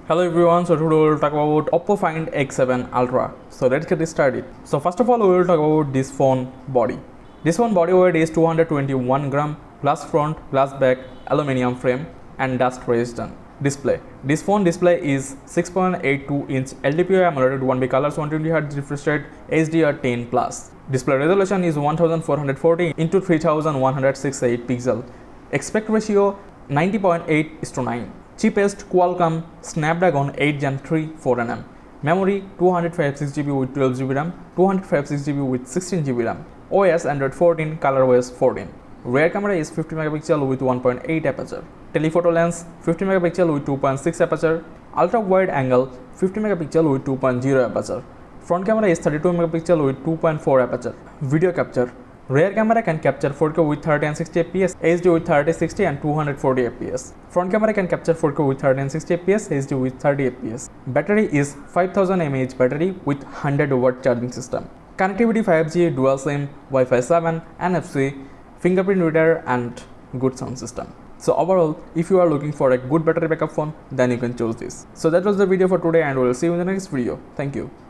Hello everyone, so today we will talk about Oppo Find X7 Ultra. So let's get started. So first of all, we will talk about this phone body. This phone body weight is 221 gram, glass front, glass back, aluminum frame and dust resistant. Display. This phone display is 6.82 inch LTPO AMOLED 1B colors 120Hz refresh rate HDR10 plus. Display resolution is 1440 into 3168 pixel. Aspect ratio 90.8:9. Cheapest Qualcomm Snapdragon 8 Gen 3 4nm. Memory 256GB with 12GB RAM, 256GB with 16GB RAM. OS Android 14, ColorOS 14. Rear camera is 50 megapixel with 1.8 aperture. Telephoto lens 50 megapixel with 2.6 aperture. Ultra wide angle 50 megapixel with 2.0 aperture. Front camera is 32 megapixel with 2.4 aperture. Video capture. Rear camera can capture 4K with 30 and 60 fps, HD with 30, 60 and 240 fps. Front camera can capture 4K with 30 and 60 fps, HD with 30 fps. Battery is 5000 mAh battery with 100 watt charging system. Connectivity 5G, dual SIM, Wi-Fi 7, NFC, fingerprint reader and good sound system. So overall, if you are looking for a good battery backup phone, then you can choose this. So that was the video for today and we will see you in the next video. Thank you.